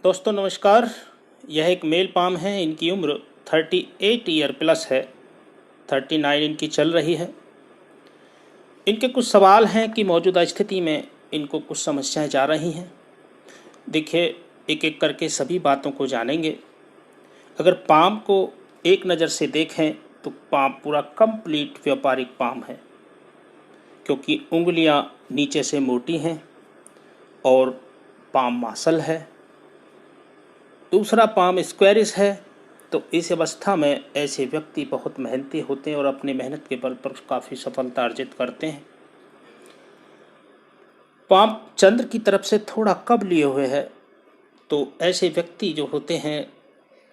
दोस्तों नमस्कार। यह एक मेल पाम है। इनकी उम्र 38 ईयर प्लस है। 39 इनकी चल रही है। इनके कुछ सवाल हैं कि मौजूदा स्थिति में इनको कुछ समस्याएं जा रही हैं। देखिए, एक एक करके सभी बातों को जानेंगे। अगर पाम को एक नज़र से देखें तो पाम पूरा कंप्लीट व्यापारिक पाम है, क्योंकि उंगलियां नीचे से मोटी हैं और पाम मासल है। दूसरा, पाम स्क्वेरिश है। तो इस अवस्था में ऐसे व्यक्ति बहुत मेहनती होते हैं और अपनी मेहनत के बल पर काफ़ी सफलता अर्जित करते हैं। पाम चंद्र की तरफ से थोड़ा कब लिए हुए है, तो ऐसे व्यक्ति जो होते हैं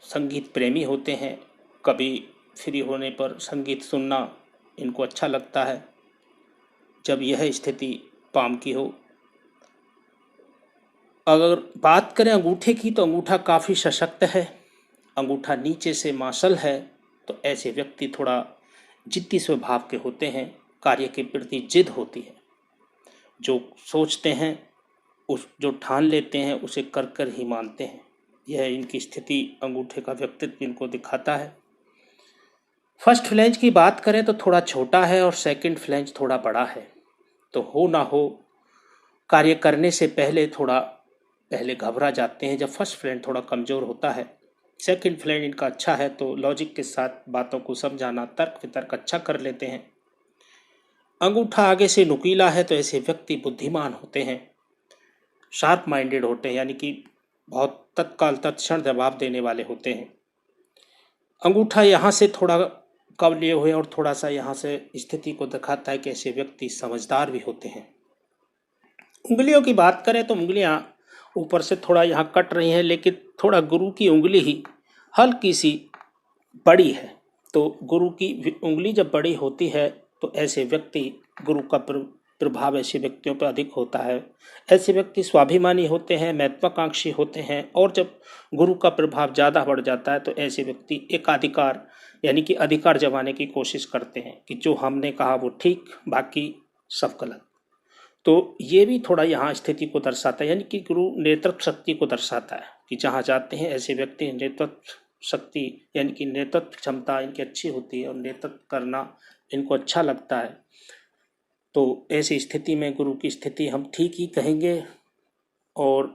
संगीत प्रेमी होते हैं। कभी फ्री होने पर संगीत सुनना इनको अच्छा लगता है जब यह स्थिति पाम की हो। अगर बात करें अंगूठे की, तो अंगूठा काफ़ी सशक्त है। अंगूठा नीचे से मासल है। तो ऐसे व्यक्ति थोड़ा जिद्दी स्वभाव के होते हैं। कार्य के प्रति जिद होती है। जो सोचते हैं, जो ठान लेते हैं, उसे कर कर ही मानते हैं। यह इनकी स्थिति अंगूठे का व्यक्तित्व इनको दिखाता है। फर्स्ट फ्लैंज की बात करें तो थोड़ा छोटा है और सेकंड फ्लैंज थोड़ा बड़ा है। तो हो ना हो, कार्य करने से पहले घबरा जाते हैं जब फर्स्ट फ्लैंज थोड़ा कमज़ोर होता है। सेकंड फ्लैंज इनका अच्छा है तो लॉजिक के साथ बातों को समझाना, तर्क वितर्क अच्छा कर लेते हैं। अंगूठा आगे से नुकीला है तो ऐसे व्यक्ति बुद्धिमान होते हैं, शार्प माइंडेड होते हैं, यानी कि बहुत तत्काल तत्क्षण जवाब देने वाले होते हैं। अंगूठा यहाँ से थोड़ा कब लिए हुए और थोड़ा सा यहाँ से स्थिति को दिखाता है कि ऐसे व्यक्ति समझदार भी होते हैं। उंगलियों की बात करें तो उंगलियां ऊपर से थोड़ा यहाँ कट रही हैं, लेकिन थोड़ा गुरु की उंगली ही हल्की सी बड़ी है। तो गुरु की उंगली जब बड़ी होती है तो ऐसे व्यक्ति, गुरु का प्रभाव ऐसे व्यक्तियों पर अधिक होता है। ऐसे व्यक्ति स्वाभिमानी होते हैं, महत्वाकांक्षी होते हैं। और जब गुरु का प्रभाव ज़्यादा बढ़ जाता है तो ऐसे व्यक्ति एकाधिकार यानी कि अधिकार जमाने की कोशिश करते हैं कि जो हमने कहा वो ठीक, बाकी सब गलत। तो ये भी थोड़ा यहाँ स्थिति को दर्शाता है, यानी कि गुरु नेतृत्व शक्ति को दर्शाता है कि जहाँ जाते हैं ऐसे व्यक्ति नेतृत्व शक्ति यानी कि नेतृत्व क्षमता इनकी अच्छी होती है और नेतृत्व करना इनको अच्छा लगता है। तो ऐसी स्थिति में गुरु की स्थिति हम ठीक ही कहेंगे। और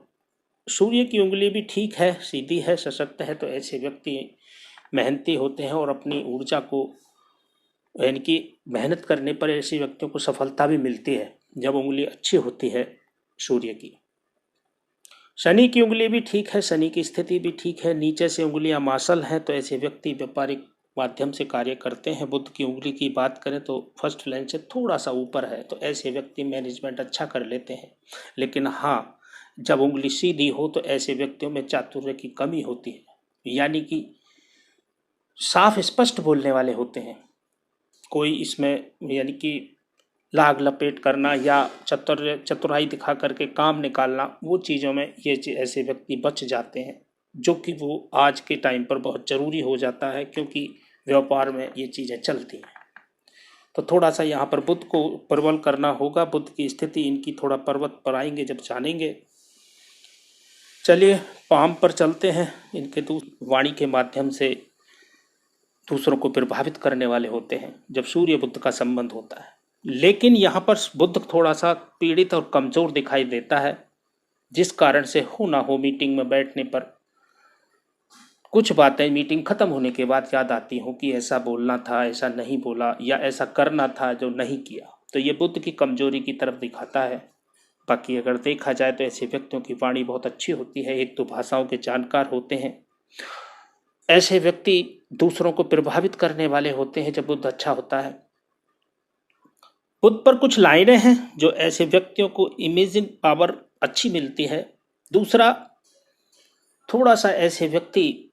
सूर्य की उंगली भी ठीक है, सीधी है, सशक्त है। तो ऐसे व्यक्ति मेहनती होते हैं और अपनी ऊर्जा को, यानी कि मेहनत करने पर ऐसे व्यक्तियों को सफलता भी मिलती है जब उंगली अच्छी होती है सूर्य की। शनि की उंगली भी ठीक है, शनि की स्थिति भी ठीक है। नीचे से उंगलियां मासल हैं तो ऐसे व्यक्ति व्यापारिक माध्यम से कार्य करते हैं। बुध की उंगली की बात करें तो फर्स्ट लाइन से थोड़ा सा ऊपर है तो ऐसे व्यक्ति मैनेजमेंट अच्छा कर लेते हैं। लेकिन हाँ, जब उंगली सीधी हो तो ऐसे व्यक्तियों में चातुर्य की कमी होती है, यानी कि साफ स्पष्ट बोलने वाले होते हैं। कोई इसमें यानी कि लाग लपेट करना या चतुराई दिखा करके काम निकालना, वो चीज़ों में ये ऐसे व्यक्ति बच जाते हैं, जो कि वो आज के टाइम पर बहुत ज़रूरी हो जाता है, क्योंकि व्यापार में ये चीज़ें चलती हैं। तो थोड़ा सा यहाँ पर बुध को प्रबल करना होगा। बुध की स्थिति इनकी थोड़ा पर्वत पर आएंगे जब जानेंगे। चलिए पाम पर चलते हैं। इनके वाणी के माध्यम से दूसरों को प्रभावित करने वाले होते हैं जब सूर्य बुध का संबंध होता है। लेकिन यहाँ पर बुध थोड़ा सा पीड़ित और कमजोर दिखाई देता है, जिस कारण से हो ना हो मीटिंग में बैठने पर कुछ बातें मीटिंग खत्म होने के बाद याद आती हों कि ऐसा बोलना था, ऐसा नहीं बोला, या ऐसा करना था जो नहीं किया। तो ये बुध की कमजोरी की तरफ दिखाता है। बाकी अगर देखा जाए तो ऐसे व्यक्तियों की वाणी बहुत अच्छी होती है, एक तो भाषाओं के जानकार होते हैं। ऐसे व्यक्ति दूसरों को प्रभावित करने वाले होते हैं जब बुध अच्छा होता है। बुध पर कुछ लाइनें हैं जो ऐसे व्यक्तियों को इमेजिन पावर अच्छी मिलती है। दूसरा, थोड़ा सा ऐसे व्यक्ति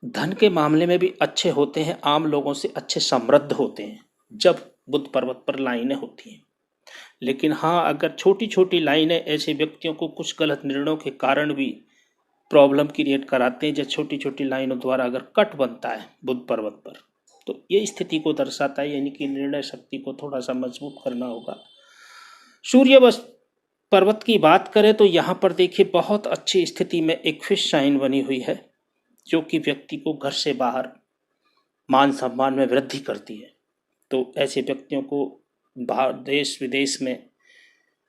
धन के मामले में भी अच्छे होते हैं, आम लोगों से अच्छे समृद्ध होते हैं जब बुध पर्वत पर लाइनें होती हैं। लेकिन हाँ, अगर छोटी छोटी लाइनें ऐसे व्यक्तियों को कुछ गलत निर्णयों के कारण भी प्रॉब्लम क्रिएट कराते हैं, जब छोटी छोटी लाइनों द्वारा अगर कट बनता है बुध पर्वत पर, तो ये स्थिति को दर्शाता है, यानी कि निर्णय शक्ति को थोड़ा सा मजबूत करना होगा। सूर्य बस पर्वत की बात करें तो यहाँ पर देखिए बहुत अच्छी स्थिति में एक फिश साइन बनी हुई है, जो कि व्यक्ति को घर से बाहर मान सम्मान में वृद्धि करती है। तो ऐसे व्यक्तियों को बाहर देश विदेश में,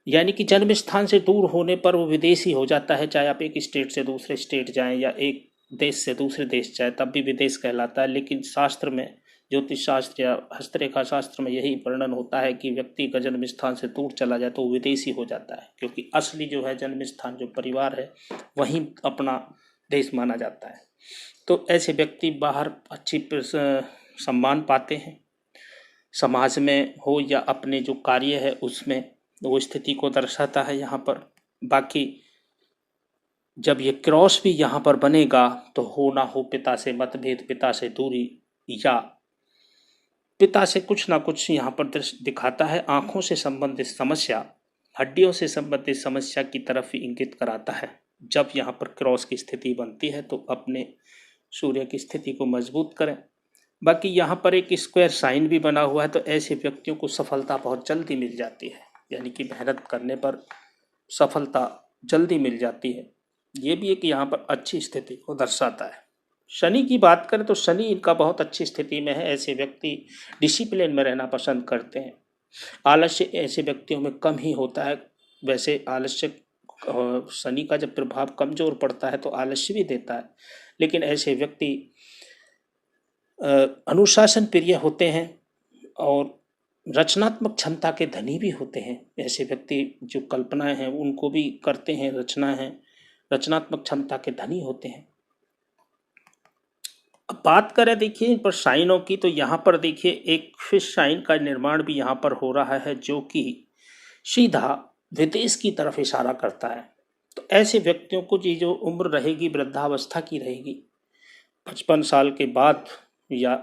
यानी कि जन्म स्थान से दूर होने पर वो विदेशी हो जाता है। चाहे आप एक स्टेट से दूसरे स्टेट जाएं या एक देश से दूसरे देश जाए, तब भी विदेश कहलाता है। लेकिन शास्त्र में, ज्योतिष शास्त्र या हस्तरेखा शास्त्र में यही वर्णन होता है कि व्यक्ति का जन्म स्थान से दूर चला जाए तो वो विदेशी हो जाता है, क्योंकि असली जो है जन्म स्थान, जो परिवार है, वहीं अपना देश माना जाता है। तो ऐसे व्यक्ति बाहर अच्छी सम्मान पाते हैं, समाज में हो या अपने जो कार्य है उसमें, वो स्थिति को दर्शाता है यहाँ पर। बाकी जब ये क्रॉस भी यहाँ पर बनेगा तो हो ना हो पिता से मतभेद, पिता से दूरी, या पिता से कुछ ना कुछ यहाँ पर दिखाता है। आंखों से संबंधित समस्या, हड्डियों से संबंधित समस्या की तरफ ही इंगित कराता है। जब यहाँ पर क्रॉस की स्थिति बनती है तो अपने सूर्य की स्थिति को मजबूत करें। बाकी यहाँ पर एक स्क्वायर साइन भी बना हुआ है, तो ऐसे व्यक्तियों को सफलता बहुत जल्दी मिल जाती है, यानी कि मेहनत करने पर सफलता जल्दी मिल जाती है। ये भी एक यहाँ पर अच्छी स्थिति को दर्शाता है। शनि की बात करें तो शनि इनका बहुत अच्छी स्थिति में है। ऐसे व्यक्ति डिसिप्लिन में रहना पसंद करते हैं। आलस्य ऐसे व्यक्तियों में कम ही होता है। वैसे आलस्य, शनि का जब प्रभाव कमजोर पड़ता है तो आलस्य भी देता है, लेकिन ऐसे व्यक्ति अनुशासन प्रिय होते हैं और रचनात्मक क्षमता के धनी भी होते हैं। ऐसे व्यक्ति जो कल्पनाएं हैं उनको भी करते हैं, रचना है, रचनात्मक क्षमता के धनी होते हैं। अब बात करें देखिए इन पर साइनों की, तो यहाँ पर देखिए एक फिश साइन का निर्माण भी यहाँ पर हो रहा है, जो कि सीधा विदेश की तरफ इशारा करता है। तो ऐसे व्यक्तियों को जी जो उम्र रहेगी वृद्धावस्था की रहेगी, 55 साल के बाद या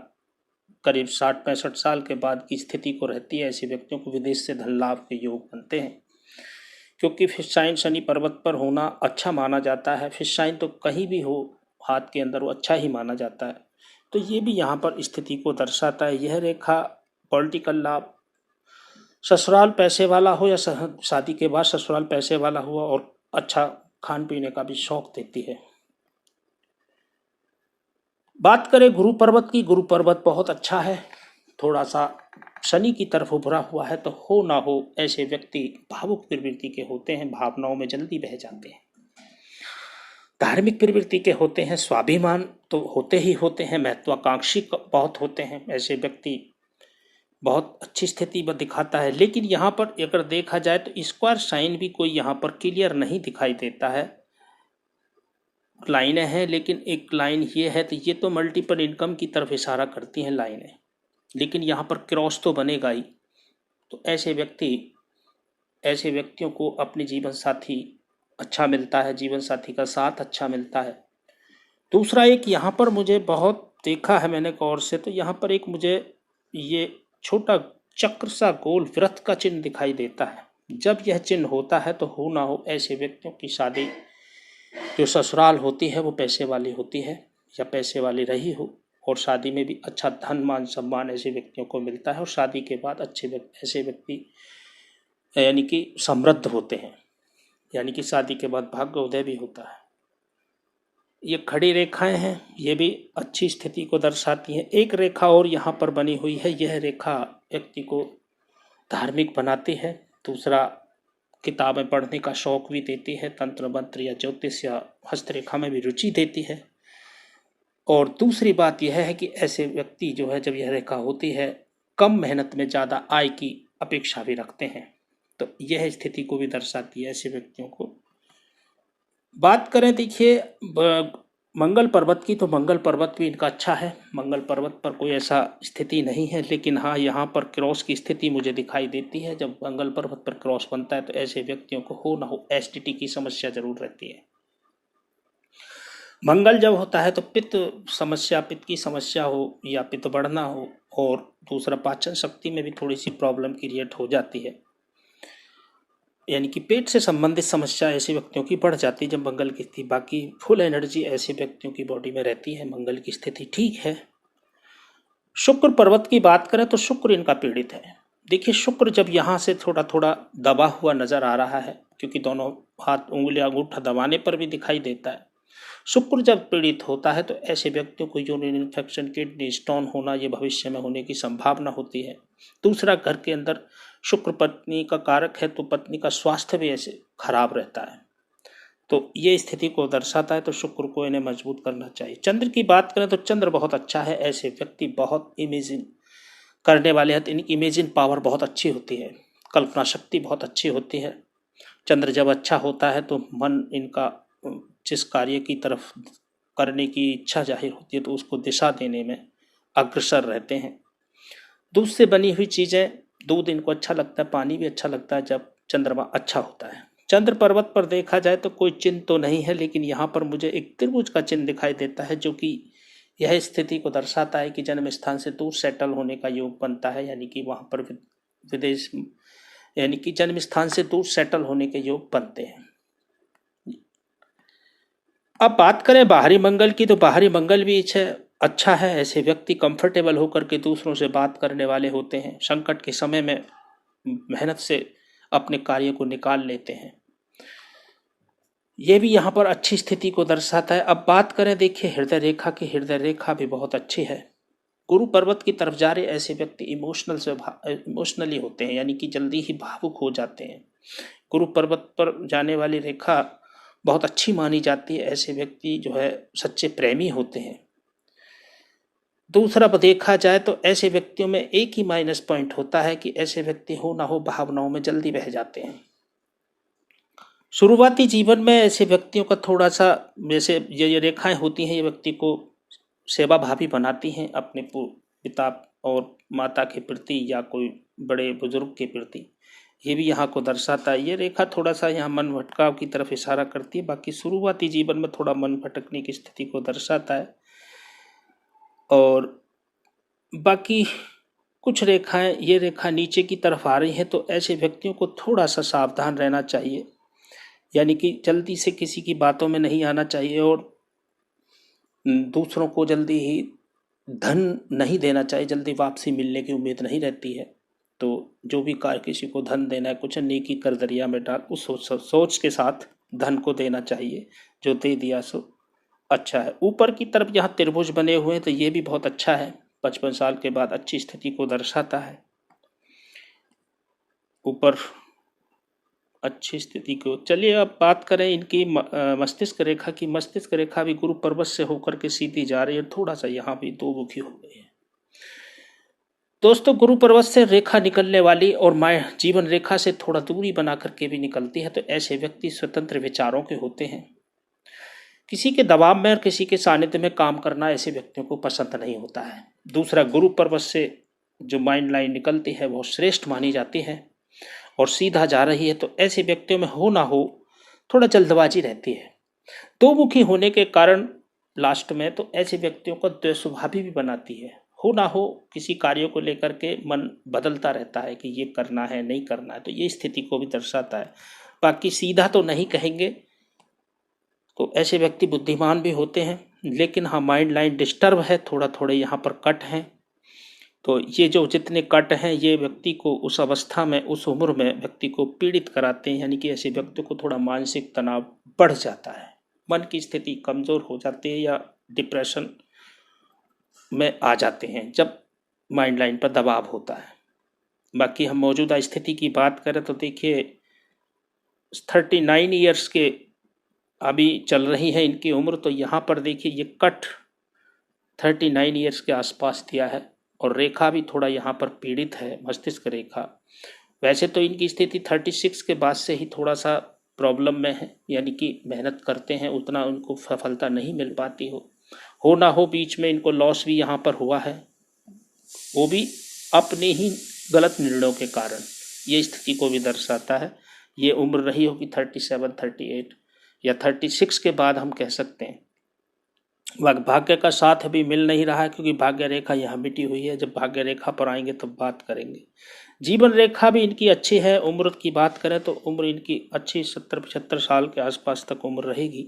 करीब 60-65 साल के बाद की स्थिति को रहती है, ऐसे व्यक्तियों को विदेश से धन लाभ के योग बनते हैं। क्योंकि फिश साइन शनि पर्वत पर होना अच्छा माना जाता है। फिश साइन तो कहीं भी हो हाथ के अंदर वो अच्छा ही माना जाता है। तो ये भी यहाँ पर स्थिति को दर्शाता है। यह रेखा पॉलिटिकल लाभ, ससुराल पैसे वाला हो या शादी के बाद ससुराल पैसे वाला हुआ, और अच्छा खान पीने का भी शौक देती है। बात करें गुरु पर्वत की, गुरु पर्वत बहुत अच्छा है। थोड़ा सा शनि की तरफ उभरा हुआ है, तो हो ना हो ऐसे व्यक्ति भावुक प्रवृत्ति के होते हैं, भावनाओं में जल्दी बह जाते हैं, धार्मिक प्रवृत्ति के होते हैं, स्वाभिमान तो होते ही होते हैं, महत्वाकांक्षी बहुत होते हैं। ऐसे व्यक्ति बहुत अच्छी स्थिति में दिखाता है। लेकिन यहाँ पर अगर देखा जाए तो स्क्वायर साइन भी कोई यहाँ पर क्लियर नहीं दिखाई देता है। लाइनें हैं, लेकिन एक लाइन ये है, तो ये तो मल्टीपल इनकम की तरफ इशारा करती हैं लाइनें, लेकिन यहाँ पर क्रॉस तो बनेगा ही। तो ऐसे व्यक्तियों को अपने जीवन साथी अच्छा मिलता है, जीवन साथी का साथ अच्छा मिलता है। दूसरा एक यहाँ पर मुझे बहुत देखा है मैंने गौर से, तो यहाँ पर एक मुझे ये छोटा चक्र सा गोल वृत्त का चिन्ह दिखाई देता है। जब यह चिन्ह होता है तो हो ना हो ऐसे व्यक्तियों की शादी जो ससुराल होती है वो पैसे वाली होती है या पैसे वाली रही हो, और शादी में भी अच्छा धन मान सम्मान ऐसे व्यक्तियों को मिलता है, और शादी के बाद ऐसे व्यक्ति यानी कि समृद्ध होते हैं, यानी कि शादी के बाद भाग्योदय भी होता है। ये खड़ी रेखाएं हैं, ये भी अच्छी स्थिति को दर्शाती हैं। एक रेखा और यहाँ पर बनी हुई है, यह रेखा व्यक्ति को धार्मिक बनाती है। दूसरा, किताबें पढ़ने का शौक भी देती है, तंत्र मंत्र या ज्योतिष या हस्तरेखा में भी रुचि देती है। और दूसरी बात यह है कि ऐसे व्यक्ति जो है, जब यह रेखा होती है, कम मेहनत में ज़्यादा आय की अपेक्षा भी रखते हैं। तो यह स्थिति को भी दर्शाती है ऐसे व्यक्तियों को। बात करें देखिए मंगल पर्वत की, तो मंगल पर्वत भी इनका अच्छा है। मंगल पर्वत पर कोई ऐसा स्थिति नहीं है, लेकिन हाँ यहाँ पर क्रॉस की स्थिति मुझे दिखाई देती है। जब मंगल पर्वत पर क्रॉस बनता है तो ऐसे व्यक्तियों को हो ना हो एसिडिटी की समस्या जरूर रहती है। मंगल जब होता है तो पित्त की समस्या हो या पित्त बढ़ना हो, और दूसरा पाचन शक्ति में भी थोड़ी सी प्रॉब्लम क्रिएट हो जाती है, यानी कि पेट से संबंधित समस्या ऐसे व्यक्तियों की बढ़ जाती है जब मंगल की स्थिति। बाकी फुल एनर्जी ऐसे व्यक्तियों की बॉडी में रहती है, मंगल की स्थिति ठीक है। शुक्र पर्वत की बात करें तो शुक्र इनका पीड़ित है। देखिए शुक्र जब यहाँ से थोड़ा थोड़ा दबा हुआ नजर आ रहा है, क्योंकि दोनों हाथ उंगलियां अंगूठा दबाने पर भी दिखाई देता है। शुक्र जब पीड़ित होता है तो ऐसे व्यक्तियों को यूरिन इन्फेक्शन, किडनी स्टोन होना ये भविष्य में होने की संभावना होती है। दूसरा, घर के अंदर शुक्र पत्नी का कारक है तो पत्नी का स्वास्थ्य भी ऐसे खराब रहता है, तो ये स्थिति को दर्शाता है। तो शुक्र को इन्हें मजबूत करना चाहिए। चंद्र की बात करें तो चंद्र बहुत अच्छा है। ऐसे व्यक्ति बहुत इमेजिन करने वाले हैं, इनकी इमेजिन पावर बहुत अच्छी होती है, कल्पना शक्ति बहुत अच्छी होती है। चंद्र जब अच्छा होता है तो मन इनका जिस कार्य की तरफ करने की इच्छा जाहिर होती है तो उसको दिशा देने में अग्रसर रहते हैं। दूध से बनी हुई चीज़ें, दूध इनको अच्छा लगता है, पानी भी अच्छा लगता है जब चंद्रमा अच्छा होता है। चंद्र पर्वत पर देखा जाए तो कोई चिन्ह तो नहीं है, लेकिन यहाँ पर मुझे एक त्रिभुज का चिन्ह दिखाई देता है, जो कि यह स्थिति को दर्शाता है कि जन्म स्थान से दूर सेटल होने का योग बनता है, यानी कि वहाँ पर विदेश, यानी कि जन्म स्थान से दूर सेटल होने के योग बनते हैं। अब बात करें बाहरी मंगल की, तो बाहरी मंगल भी अच्छा है। ऐसे व्यक्ति कंफर्टेबल होकर के दूसरों से बात करने वाले होते हैं, संकट के समय में मेहनत से अपने कार्य को निकाल लेते हैं। यह भी यहाँ पर अच्छी स्थिति को दर्शाता है। अब बात करें देखिए हृदय रेखा की, हृदय रेखा भी बहुत अच्छी है। गुरु पर्वत की तरफ जा रहे ऐसे व्यक्ति इमोशनली होते हैं, यानी कि जल्दी ही भावुक हो जाते हैं। गुरु पर्वत पर जाने वाली रेखा बहुत अच्छी मानी जाती है। ऐसे व्यक्ति जो है सच्चे प्रेमी होते हैं। दूसरा देखा जाए तो ऐसे व्यक्तियों में एक ही माइनस पॉइंट होता है कि ऐसे व्यक्ति हो ना हो भावनाओं में जल्दी बह जाते हैं। शुरुआती जीवन में ऐसे व्यक्तियों का थोड़ा सा, जैसे ये रेखाएं होती हैं, ये व्यक्ति को सेवा भावी बनाती हैं अपने पिता और माता के प्रति या कोई बड़े बुजुर्ग के प्रति। ये भी यहाँ को दर्शाता है। ये रेखा थोड़ा सा यहाँ मन भटकाव की तरफ इशारा करती है। बाकी शुरुआती जीवन में थोड़ा मन भटकने की स्थिति को दर्शाता है। और बाकी कुछ रेखाएं, ये रेखा नीचे की तरफ आ रही है तो ऐसे व्यक्तियों को थोड़ा सा सावधान रहना चाहिए, यानी कि जल्दी से किसी की बातों में नहीं आना चाहिए और दूसरों को जल्दी ही धन नहीं देना चाहिए। जल्दी वापसी मिलने की उम्मीद नहीं रहती है, तो जो भी कार्य किसी को धन देना है, कुछ नेकी कर दरिया में डाल, उस सोच के साथ धन को देना चाहिए। जो दे दिया सो अच्छा है। ऊपर की तरफ यहाँ त्रिभुज बने हुए हैं तो ये भी बहुत अच्छा है। 55 साल के बाद अच्छी स्थिति को दर्शाता है। ऊपर अच्छी स्थिति को, चलिए अब बात करें इनकी मस्तिष्क रेखा की। मस्तिष्क रेखा भी गुरु पर्वत से होकर के सीधी जा रही है, थोड़ा सा यहाँ भी दो मुखी हो गई है। दोस्तों, गुरु पर्वत से रेखा निकलने वाली और जीवन रेखा से थोड़ा दूरी बना करके भी निकलती है, तो ऐसे व्यक्ति स्वतंत्र विचारों के होते हैं। किसी के दबाव में और किसी के सानिध्य में काम करना ऐसे व्यक्तियों को पसंद नहीं होता है। दूसरा, गुरु पर्वत से जो माइंड लाइन निकलती है वो श्रेष्ठ मानी जाती है और सीधा जा रही है, तो ऐसे व्यक्तियों में हो ना हो थोड़ा जल्दबाजी रहती है। दो मुखी होने के कारण लास्ट में तो ऐसे व्यक्तियों को द्वेषभावी भी बनाती है। हो ना हो किसी कार्य को लेकर के मन बदलता रहता है कि ये करना है नहीं करना है, तो ये स्थिति को भी दर्शाता है। बाकी सीधा तो नहीं कहेंगे, तो ऐसे व्यक्ति बुद्धिमान भी होते हैं, लेकिन हाँ माइंड लाइन डिस्टर्ब है, थोड़ा थोड़े यहाँ पर कट हैं। तो ये जो जितने कट हैं ये व्यक्ति को उस अवस्था में, उस उम्र में व्यक्ति को पीड़ित कराते हैं, यानी कि ऐसे व्यक्ति को थोड़ा मानसिक तनाव बढ़ जाता है, मन की स्थिति कमज़ोर हो जाती है या डिप्रेशन में आ जाते हैं जब माइंड लाइन पर दबाव होता है। बाकी हम मौजूदा स्थिति की बात करें तो देखिए 39 ईयर्स के अभी चल रही है इनकी उम्र, तो यहाँ पर देखिए ये कट 39 ईयर्स के आसपास दिया है और रेखा भी थोड़ा यहाँ पर पीड़ित है, मस्तिष्क रेखा। वैसे तो इनकी स्थिति 36 के बाद से ही थोड़ा सा प्रॉब्लम में है, यानी कि मेहनत करते हैं उतना उनको सफलता नहीं मिल पाती हो ना हो बीच में इनको लॉस भी यहाँ पर हुआ है, वो भी अपने ही गलत निर्णयों के कारण। ये स्थिति को भी दर्शाता है। ये उम्र रही होगी 37, 38 या 36 के बाद हम कह सकते हैं। भाग्य का साथ अभी मिल नहीं रहा है क्योंकि भाग्य रेखा यहाँ मिटी हुई है। जब भाग्य रेखा पर आएंगे तब बात करेंगे। जीवन रेखा भी इनकी अच्छी है। उम्र की बात करें तो उम्र इनकी अच्छी 70-75 साल के आसपास तक उम्र रहेगी,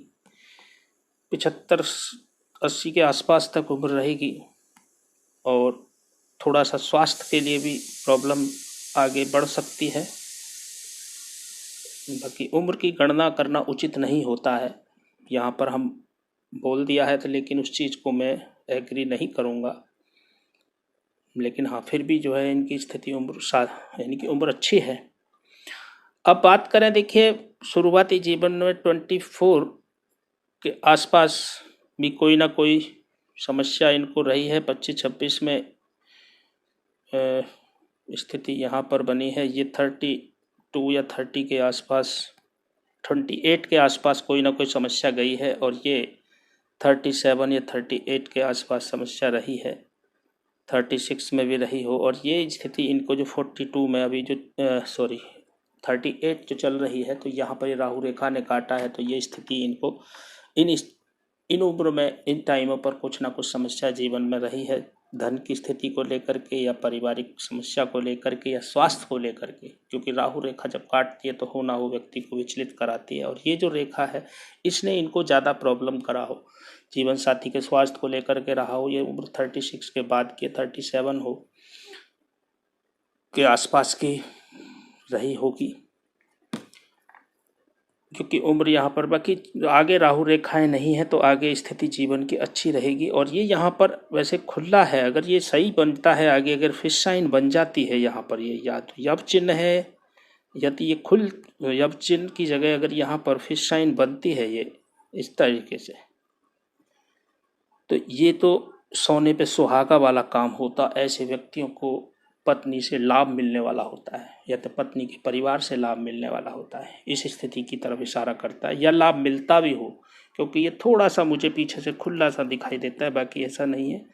75-80 के आसपास तक उम्र रहेगी। और थोड़ा सा स्वास्थ्य के लिए भी प्रॉब्लम आगे बढ़ सकती है। बाकी उम्र की गणना करना उचित नहीं होता है, यहाँ पर हम बोल दिया है तो, लेकिन उस चीज़ को मैं एग्री नहीं करूँगा। लेकिन हाँ, फिर भी जो है इनकी स्थिति यानी कि उम्र अच्छी है। अब बात करें, देखिए शुरुआती जीवन में 24 के आसपास भी कोई ना कोई समस्या इनको रही है। 25-26 में स्थिति यहाँ पर बनी है। ये 32 या 30 के आसपास, 28 के आसपास कोई ना कोई समस्या गई है, और ये 37 या 38 के आसपास समस्या रही है, 36 में भी रही हो। और ये स्थिति इनको जो 42 में अभी जो 38 जो चल रही है, तो यहाँ पर ये राहु रेखा ने काटा है, तो ये स्थिति इनको इन उम्र में, इन टाइमों पर कुछ ना कुछ समस्या जीवन में रही है, धन की स्थिति को लेकर के, या पारिवारिक समस्या को लेकर के, या स्वास्थ्य को लेकर के। क्योंकि राहु रेखा जब काटती है तो हो ना हो व्यक्ति को विचलित कराती है, और ये जो रेखा है इसने इनको ज़्यादा प्रॉब्लम करा हो, जीवन साथी के स्वास्थ्य को लेकर के रहा हो। ये उम्र 36 के बाद के 37 हो के आसपास की रही होगी, क्योंकि उम्र यहाँ पर, बाकी आगे राहु रेखाएं नहीं है तो आगे स्थिति जीवन की अच्छी रहेगी। और ये यहाँ पर वैसे खुला है, अगर ये सही बनता है आगे, अगर फिश साइन बन जाती है यहाँ पर, ये या तो यव चिन्ह है, यदि ये खुल यव चिन्ह की जगह अगर यहाँ पर फिश साइन बनती है ये इस तरीके से, तो ये तो सोने पे सुहागा वाला काम होता। ऐसे व्यक्तियों को पत्नी से लाभ मिलने वाला होता है, या तो पत्नी के परिवार से लाभ मिलने वाला होता है, इस स्थिति की तरफ इशारा करता है, या लाभ मिलता भी हो, क्योंकि ये थोड़ा सा मुझे पीछे से खुला सा दिखाई देता है, बाकी ऐसा नहीं है।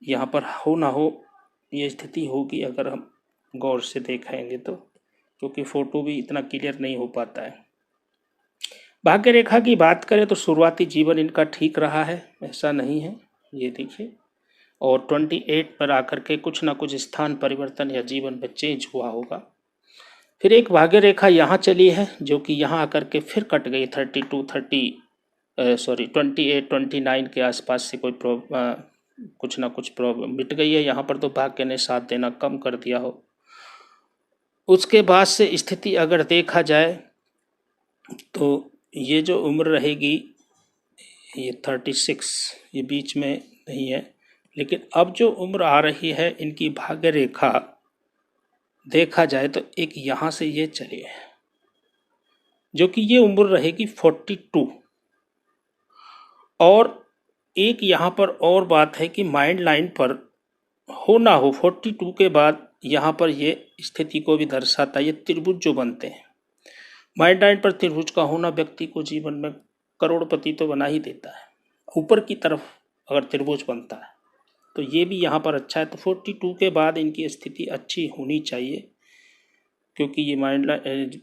यहाँ पर हो ना हो ये स्थिति होगी अगर हम गौर से देखेंगे तो, क्योंकि फोटो भी इतना क्लियर नहीं हो पाता है। भाग्य रेखा की बात करें तो शुरुआती जीवन इनका ठीक रहा है, ऐसा नहीं है, ये देखिए। और 28 पर आकर के कुछ ना कुछ स्थान परिवर्तन या जीवन में चेंज हुआ होगा। फिर एक भाग्य रेखा यहाँ चली है, जो कि यहाँ आकर के फिर कट गई 28 29 के आसपास से कोई कुछ ना कुछ प्रॉब्लम मिट गई है। यहाँ पर तो भाग्य ने साथ देना कम कर दिया हो। उसके बाद से स्थिति अगर देखा जाए तो ये जो उम्र रहेगी, ये 36, ये बीच में नहीं है, लेकिन अब जो उम्र आ रही है इनकी भाग्य रेखा देखा जाए तो एक यहाँ से ये चली है, जो कि ये उम्र रहेगी 42। और एक यहाँ पर और बात है कि माइंड लाइन पर हो ना हो 42 के बाद यहाँ पर ये स्थिति को भी दर्शाता है। ये त्रिभुज जो बनते हैं, माइंड लाइन पर त्रिभुज का होना व्यक्ति को जीवन में करोड़पति तो बना ही देता है। ऊपर की तरफ अगर त्रिभुज बनता है तो ये भी यहाँ पर अच्छा है। तो 42 के बाद इनकी स्थिति अच्छी होनी चाहिए, क्योंकि ये माइंड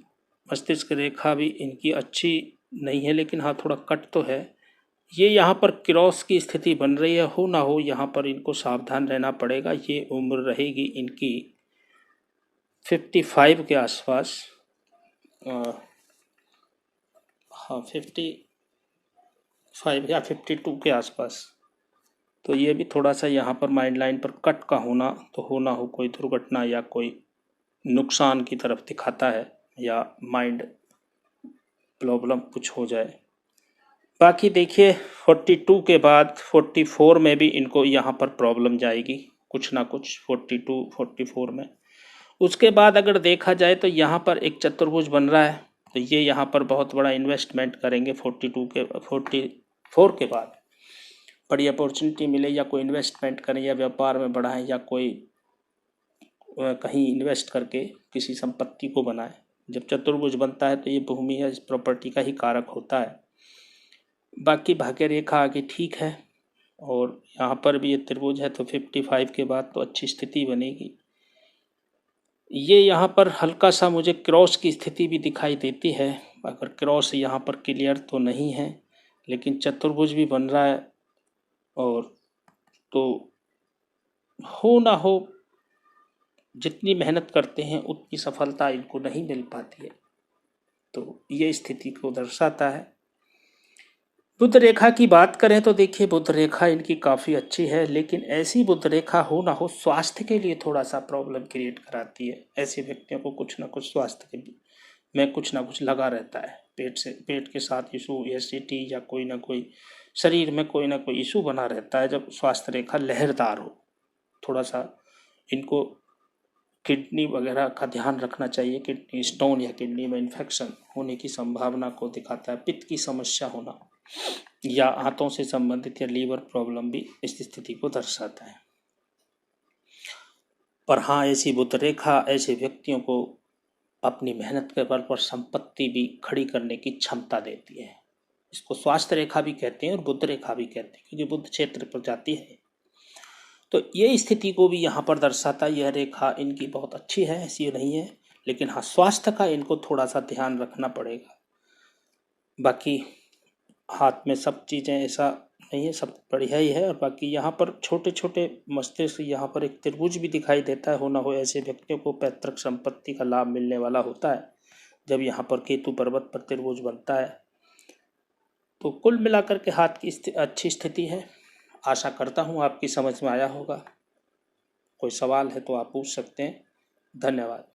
मस्तिष्क रेखा भी इनकी अच्छी नहीं है, लेकिन हाँ थोड़ा कट तो है। ये यहाँ पर क्रॉस की स्थिति बन रही है, हो ना हो यहाँ पर इनको सावधान रहना पड़ेगा। ये उम्र रहेगी इनकी 55 के आसपास, हाँ 55 या 52 के आसपास। तो ये भी थोड़ा सा यहाँ पर माइंड लाइन पर कट का होना, तो हो ना हो कोई दुर्घटना या कोई नुकसान की तरफ दिखाता है, या माइंड प्रॉब्लम कुछ हो जाए। बाकी देखिए 42 के बाद 44 में भी इनको यहाँ पर प्रॉब्लम जाएगी कुछ ना कुछ, 42 44 में। उसके बाद अगर देखा जाए तो यहाँ पर एक चतुर्भुज बन रहा है, तो ये यहाँ पर बहुत बड़ा इन्वेस्टमेंट करेंगे 44 के बाद। बड़ी अपॉर्चुनिटी मिले, या कोई इन्वेस्टमेंट करें, या व्यापार में बढ़ाएं, या कोई कहीं इन्वेस्ट करके किसी संपत्ति को बनाएं। जब चतुर्भुज बनता है तो ये भूमि या इस प्रॉपर्टी का ही कारक होता है। बाकी भाग्य रेखा आगे ठीक है, और यहाँ पर भी ये त्रिभुज है, तो 55 के बाद तो अच्छी स्थिति बनेगी। ये यहाँ पर हल्का सा मुझे क्रॉस की स्थिति भी दिखाई देती है, अगर क्रॉस यहाँ पर क्लियर तो नहीं है, लेकिन चतुर्भुज भी बन रहा है। और तो हो ना हो जितनी मेहनत करते हैं उतनी सफलता इनको नहीं मिल पाती है, तो ये स्थिति को दर्शाता है। बुध रेखा की बात करें तो देखिए बुध रेखा इनकी काफ़ी अच्छी है, लेकिन ऐसी बुध रेखा हो ना हो स्वास्थ्य के लिए थोड़ा सा प्रॉब्लम क्रिएट कराती है। ऐसे व्यक्तियों को कुछ ना कुछ स्वास्थ्य के में कुछ ना कुछ लगा रहता है, पेट के साथ इशू, एसिडिटी या कोई ना कोई शरीर में कोई ना कोई इशू बना रहता है। जब स्वास्थ्य रेखा लहरदार हो, थोड़ा सा इनको किडनी वगैरह का ध्यान रखना चाहिए। किडनी स्टोन या किडनी में इन्फेक्शन होने की संभावना को दिखाता है। पित्त की समस्या होना या आंतों से संबंधित या लीवर प्रॉब्लम भी इस स्थिति को दर्शाता है। पर हाँ, ऐसी बुध रेखा ऐसे व्यक्तियों को अपनी मेहनत के बल पर संपत्ति भी खड़ी करने की क्षमता देती है। इसको स्वास्थ्य रेखा भी कहते हैं और बुध रेखा भी कहते हैं, क्योंकि बुध क्षेत्र पर जाती है। तो ये स्थिति को भी यहाँ पर दर्शाता है। यह रेखा इनकी बहुत अच्छी है, ऐसी नहीं है, लेकिन हाँ, स्वास्थ्य का इनको थोड़ा सा ध्यान रखना पड़ेगा। बाकी हाथ में सब चीज़ें ऐसा नहीं है, सब बढ़िया ही है। और बाकी यहाँ पर छोटे छोटे मस्तिष्क, यहाँ पर एक त्रिभुज भी दिखाई देता है। हो ना हो ऐसे व्यक्तियों को पैतृक संपत्ति का लाभ मिलने वाला होता है जब यहाँ पर केतु पर्वत पर त्रिभुज बनता है। तो कुल मिलाकर के हाथ की अच्छी स्थिति है। आशा करता हूँ आपकी समझ में आया होगा। कोई सवाल है तो आप पूछ सकते हैं। धन्यवाद।